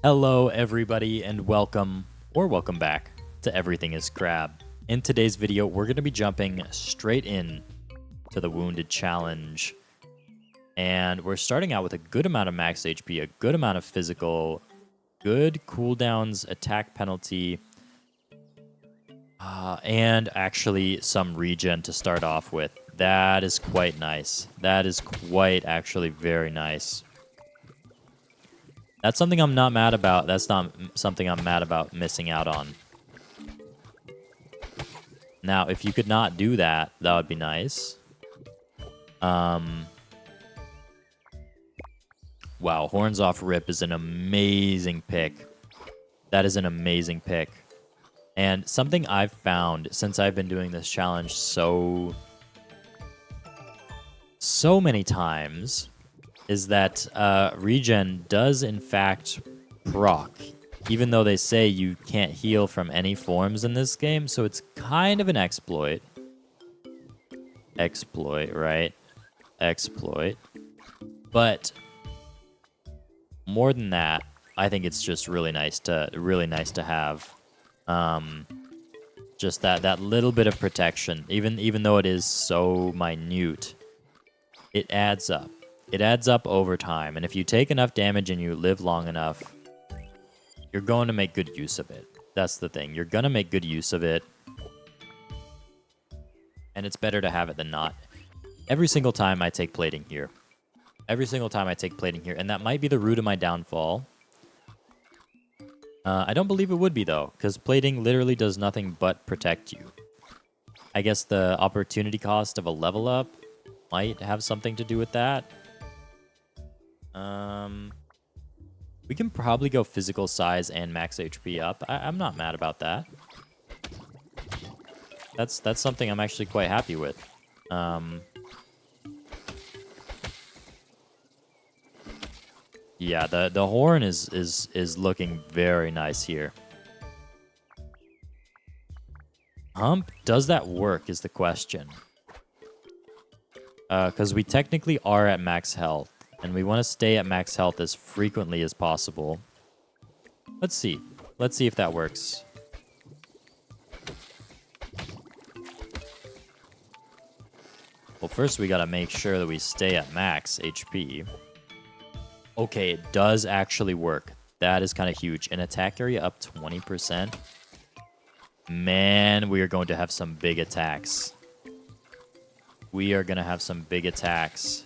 Hello everybody and welcome back to Everything is Crab. In today's video, we're going to be jumping straight in to the Wounded Challenge. And we're starting out with a good amount of max HP, a good amount of physical, good cooldowns, attack penalty, and actually some regen to start off with. That is quite nice. That is quite actually very nice. That's something I'm not mad about. That's not something I'm mad about missing out on. Now, if you could not do that, that would be nice. Wow, Horns Off Rip is an amazing pick. That is an amazing pick. And something I've found since I've been doing this challenge so many times is that regen does in fact proc, even though they say you can't heal from any forms in this game, so it's kind of an exploit. Exploit, right? Exploit. But more than that, I think it's just really nice to have. Just that little bit of protection, even though it is so minute, it adds up. It adds up over time, and if you take enough damage and you live long enough, you're going to make good use of it. That's the thing. You're going to make good use of it, and it's better to have it than not. Every single time I take plating here. Every single time I take plating here, and that might be the root of my downfall. I don't believe it would be, though, because plating literally does nothing but protect you. I guess the opportunity cost of a level up might have something to do with that. We can probably go physical size and max HP up. I'm not mad about that. That's something I'm actually quite happy with. Yeah, the horn is looking very nice here. Hump, does that work is the question. Because we technically are at max health, and we want to stay at max health as frequently as possible. Let's see. Let's see if that works. Well, first we gotta make sure that we stay at max HP. Okay, it does actually work. That is kind of huge. An attack area up 20%. Man, we are going to have some big attacks. We are going to have some big attacks.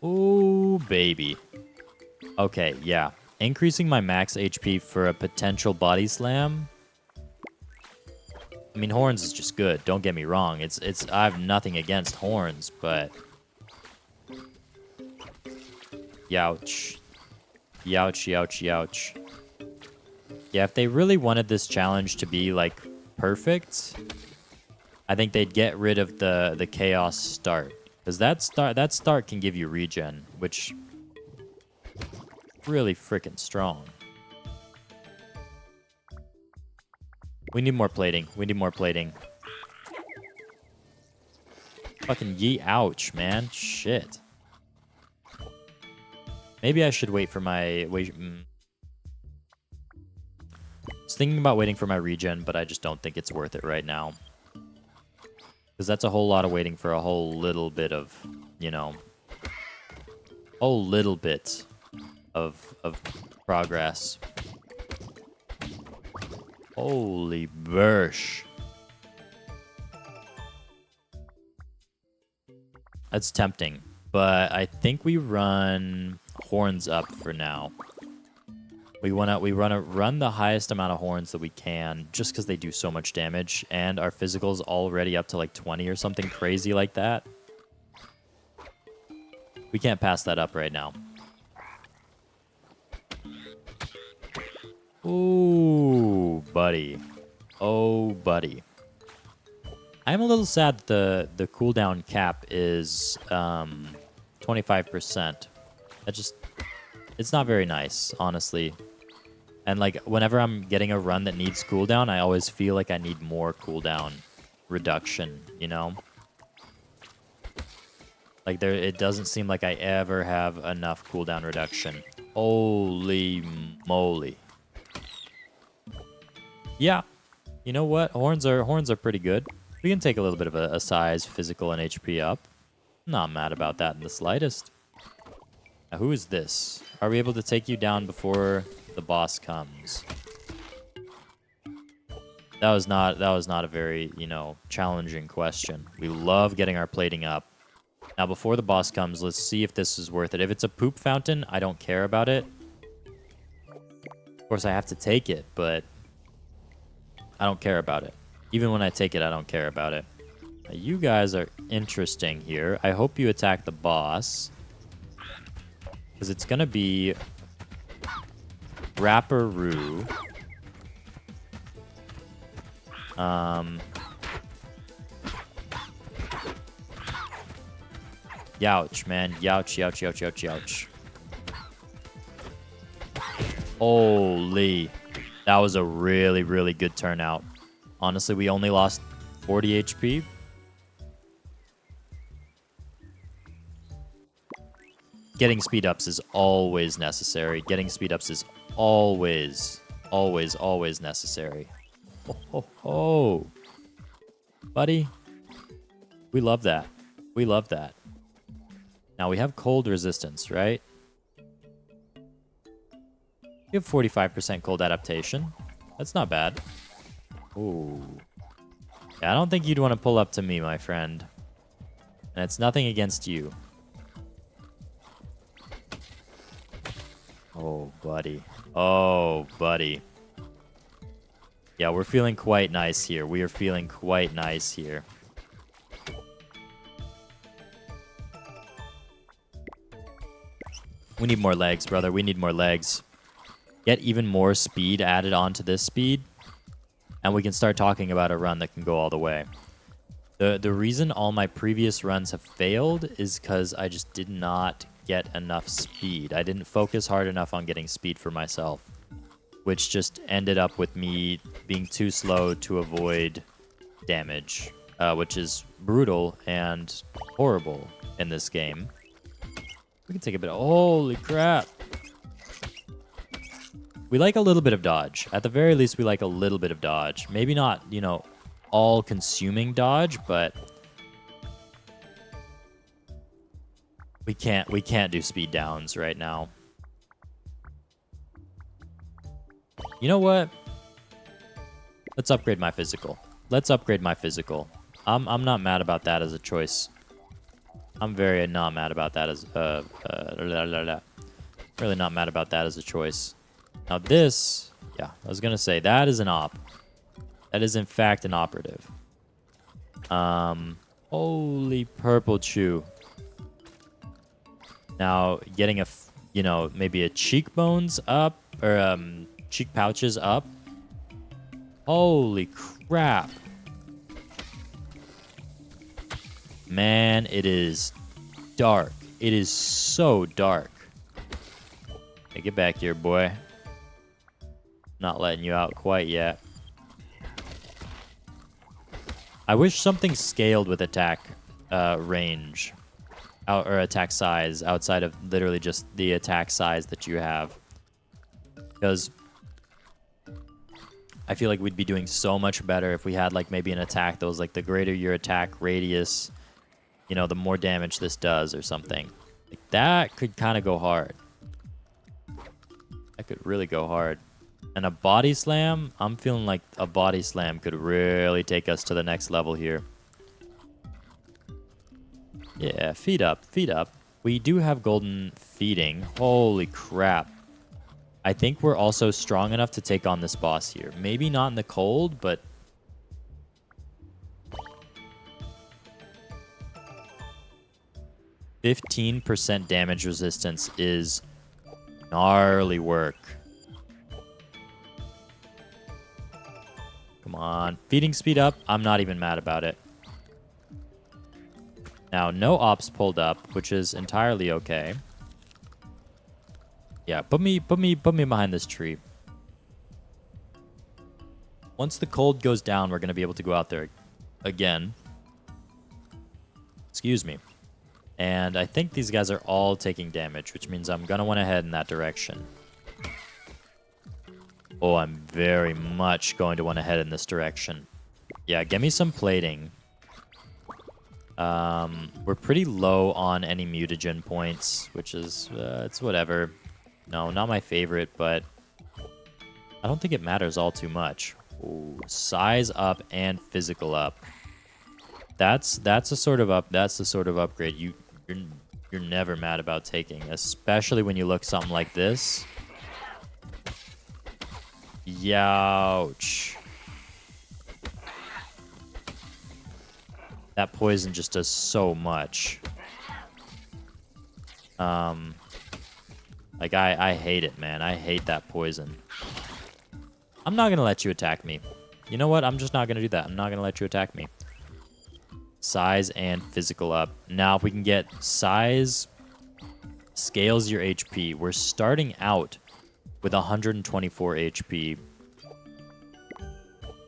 Ooh, baby. Okay, yeah. Increasing my max HP for a potential body slam. I mean, horns is just good. Don't get me wrong. I have nothing against horns, but youch. Youch, youch, youch. Yeah, if they really wanted this challenge to be, like, perfect, I think they'd get rid of the chaos start. Because that start can give you regen, which really freaking strong. We need more plating. We need more plating. Fucking yee ouch, man. Shit. Maybe I should wait for my... I was thinking about waiting for my regen, but I just don't think it's worth it right now. Because that's a whole lot of waiting for a whole little bit of, you know... whole little bit of progress. Holy bursh. That's tempting. But I think we run horns up for now. We wanna run the highest amount of horns that we can, just because they do so much damage, and our physical's already up to like 20 or something crazy like that. We can't pass that up right now. Ooh, buddy. Oh, buddy. I'm a little sad that the cooldown cap is 25%. It's not very nice, honestly. And like whenever I'm getting a run that needs cooldown, I always feel like I need more cooldown reduction, you know? Like it doesn't seem like I ever have enough cooldown reduction. Holy moly. Yeah. You know what? Horns are pretty good. We can take a little bit of a size, physical, and HP up. Not mad about that in the slightest. Now, who is this? Are we able to take you down before the boss comes? That was not a very, challenging question. We love getting our plating up. Now, before the boss comes, let's see if this is worth it. If it's a poop fountain, I don't care about it. Of course, I have to take it, but I don't care about it. Even when I take it, I don't care about it. Now, you guys are interesting here. I hope you attack the boss. Because it's going to be Rapperoo. Youch, man. Youch, youch, youch, youch, youch. Holy. That was a really, really good turnout. Honestly, we only lost 40 HP. Getting speed ups is always necessary. Getting speed ups is always, always, always necessary. Oh, ho, ho. Buddy. We love that. We love that. Now we have cold resistance, right? You have 45% cold adaptation. That's not bad. Ooh. Yeah, I don't think you'd want to pull up to me, my friend. And it's nothing against you. Oh, buddy. Oh, buddy. Yeah, we're feeling quite nice here. We are feeling quite nice here. We need more legs, brother. We need more legs. Get even more speed added onto this speed, and we can start talking about a run that can go all the way. The reason all my previous runs have failed is because I just did not get enough speed. I didn't focus hard enough on getting speed for myself, which just ended up with me being too slow to avoid damage, which is brutal and horrible in this game. We can take a bit of... Holy crap. We like a little bit of dodge. At the very least, we like a little bit of dodge. Maybe not, all-consuming dodge, but... We can't do speed downs right now. You know what? Let's upgrade my physical. Let's upgrade my physical. I'm not mad about that as a choice. I'm very not mad about that as really not mad about that as a choice. Now this, yeah, I was gonna say that is an op. That is in fact an operative. Holy purple chew. Now getting a, maybe a cheekbones up or cheek pouches up. Holy crap. Man, it is dark. It is so dark. Hey, get back here, boy. Not letting you out quite yet. I wish something scaled with attack range. Or attack size outside of literally just the attack size that you have. Because I feel like we'd be doing so much better if we had like maybe an attack that was like the greater your attack radius, the more damage this does or something. Like that could kind of go hard. That could really go hard. And a body slam, I'm feeling like a body slam could really take us to the next level here. Yeah, feed up, feed up. We do have golden feeding. Holy crap. I think we're also strong enough to take on this boss here. Maybe not in the cold, but... 15% damage resistance is gnarly work. Come on. Feeding speed up, I'm not even mad about it. Now, no ops pulled up, which is entirely okay. Yeah, put me behind this tree. Once the cold goes down, we're going to be able to go out there again. Excuse me. And I think these guys are all taking damage, which means I'm going to want to head in that direction. Oh, I'm very much going to want to head in this direction. Yeah, get me some plating. We're pretty low on any mutagen points, which is, it's whatever. No, not my favorite, but I don't think it matters all too much. Ooh, size up and physical up. That's the sort of upgrade you're never mad about taking, especially when you look something like this. Youch. That poison just does so much. Like, I hate it, man. I hate that poison. I'm not going to let you attack me. You know what? I'm just not going to do that. I'm not going to let you attack me. Size and physical up. Now, if we can get size, scales your HP. We're starting out with 124 HP.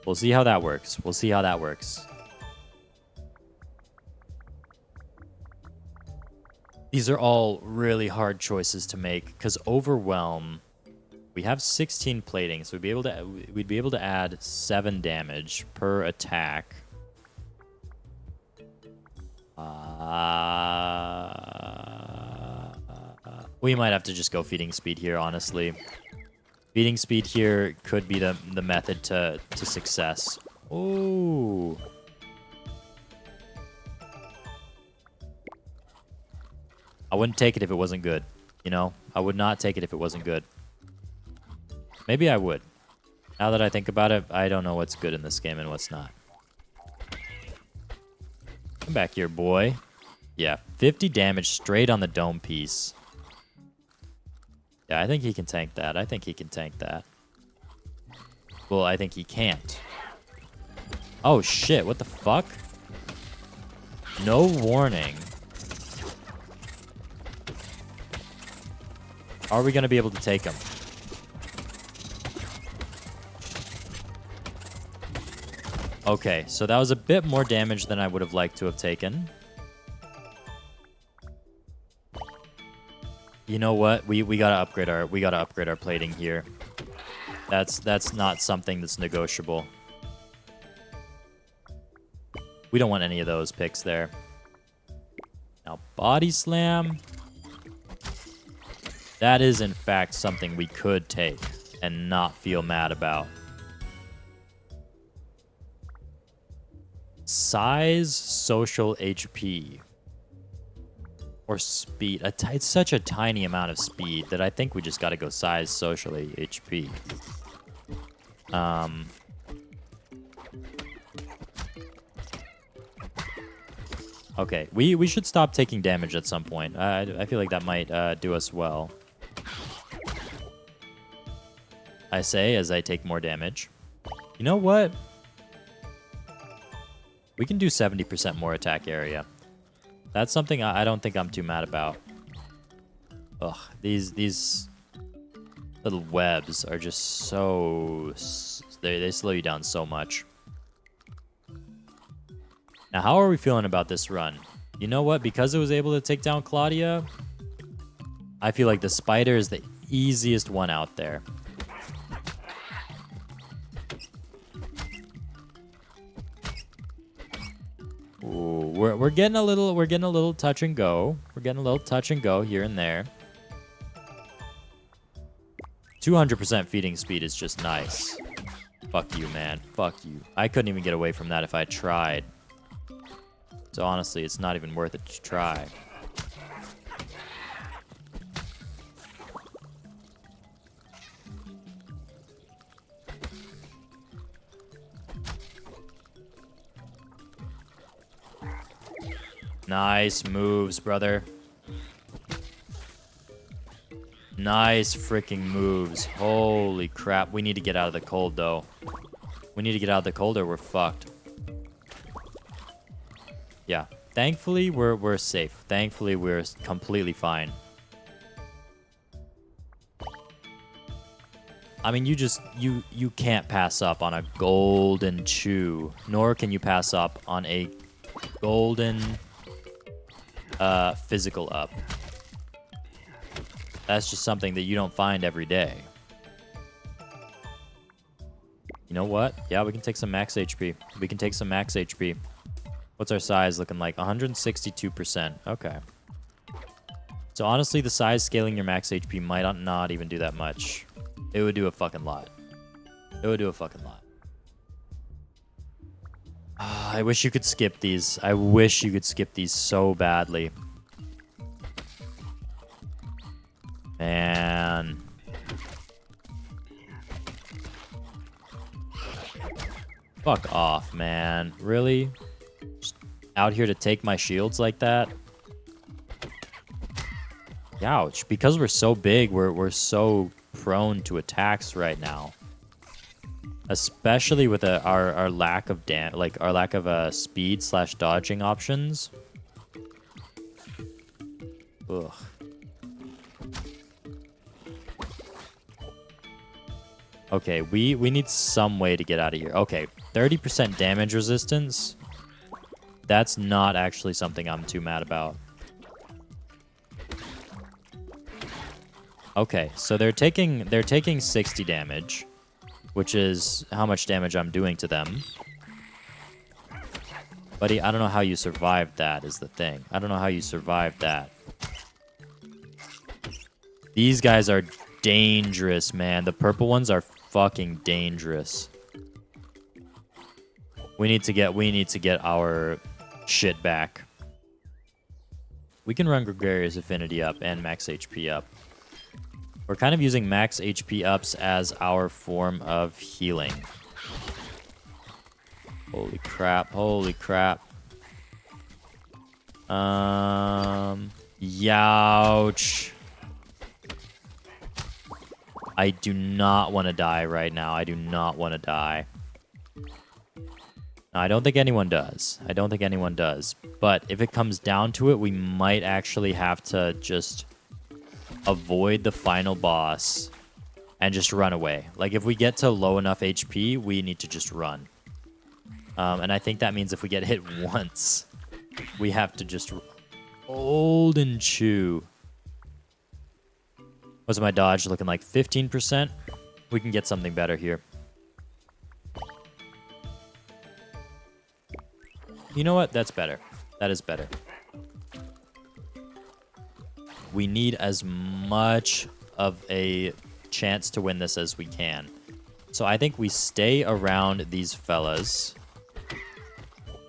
We'll see how that works. We'll see how that works. These are all really hard choices to make because Overwhelm, we have 16 plating, so we'd be able to add 7 damage per attack. We might have to just go feeding speed here, honestly. Feeding speed here could be the method to success. Ooh. I wouldn't take it if it wasn't good, you know? I would not take it if it wasn't good. Maybe I would. Now that I think about it, I don't know what's good in this game and what's not. Come back here, boy. Yeah, 50 damage straight on the dome piece. Yeah, I think he can tank that. I think he can tank that. Well, I think he can't. Oh, shit. What the fuck? No warning. Are we going to be able to take him? Okay, so that was a bit more damage than I would have liked to have taken. You know what? We gotta upgrade our plating here. That's not something that's negotiable. We don't want any of those picks there. Now, body slam. That is, in fact, something we could take and not feel mad about. Size, social HP. Or speed. It's such a tiny amount of speed that I think we just got to go size, social, HP. Okay, we should stop taking damage at some point. I feel like that might do us well. I say as I take more damage. You know what? We can do 70% more attack area. That's something I don't think I'm too mad about. Ugh, these little webs are just so... They slow you down so much. Now, how are we feeling about this run? You know what? Because it was able to take down Claudia, I feel like the spider is the easiest one out there. Ooh, we're getting a little touch and go. We're getting a little touch and go here and there. 200% feeding speed is just nice. Fuck you, man. Fuck you. I couldn't even get away from that if I tried. So honestly, it's not even worth it to try. Nice moves, brother. Nice freaking moves. Holy crap. We need to get out of the cold, though. We need to get out of the cold or we're fucked. Yeah. Thankfully, we're safe. Thankfully, we're completely fine. I mean, you can't pass up on a golden chew. Nor can you pass up on a golden physical up. That's just something that you don't find every day. You know what? Yeah, we can take some max HP. We can take some max HP. What's our size looking like? 162%. Okay. So honestly, the size scaling your max HP might not even do that much. It would do a fucking lot. It would do a fucking lot. I wish you could skip these. I wish you could skip these so badly. Man. Fuck off, man. Really? Just out here to take my shields like that? Ouch. Because we're so big, we're so prone to attacks right now. Especially with our lack of our lack of speed / dodging options. Ugh. Okay, we need some way to get out of here. Okay, 30% damage resistance. That's not actually something I'm too mad about. Okay, so they're taking 60 damage, which is how much damage I'm doing to them. Buddy, I don't know how you survived that is the thing. I don't know how you survived that. These guys are dangerous, man. The purple ones are fucking dangerous. We need to get our shit back. We can run Gregarious Affinity up and max HP up. We're kind of using max HP ups as our form of healing. Holy crap, holy crap. Youch. I do not want to die right now. I do not want to die. No, I don't think anyone does. I don't think anyone does. But if it comes down to it, we might actually have to just avoid the final boss and just run away. Like, if we get to low enough HP, we need to just run. And I think that means if we get hit once, we have to just hold and chew. What's my dodge looking like? 15%? We can get something better here. You know what? That's better. That is better. We need as much of a chance to win this as we can. So I think we stay around these fellas.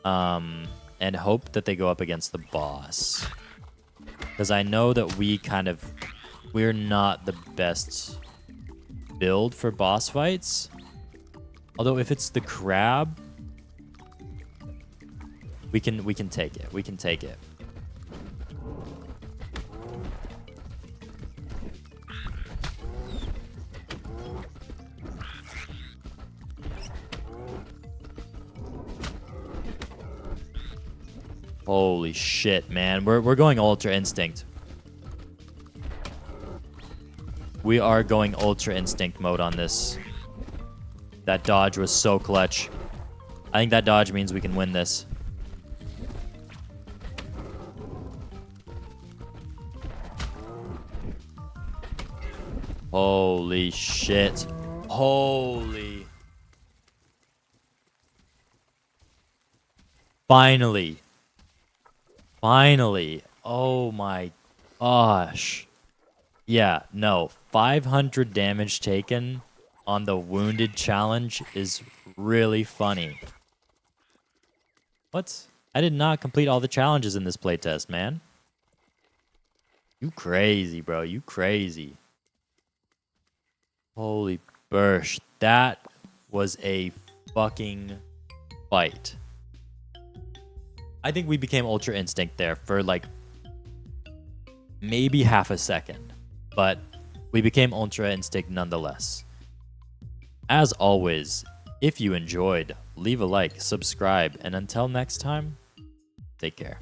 And hope that they go up against the boss. Because I know that we're not the best build for boss fights. Although if it's the crab, we can take it. We can take it. Holy shit, man. We're going Ultra Instinct. We are going Ultra Instinct mode on this. That dodge was so clutch. I think that dodge means we can win this. Holy shit. Holy. Finally. Finally. Oh my gosh. Yeah, no. 500 damage taken on the wounded challenge is really funny. What? I did not complete all the challenges in this playtest, man. You crazy, bro. You crazy. Holy bursh. That was a fucking fight. I think we became Ultra Instinct there for like maybe half a second. But we became Ultra Instinct nonetheless. As always, if you enjoyed, leave a like, subscribe, and until next time, take care.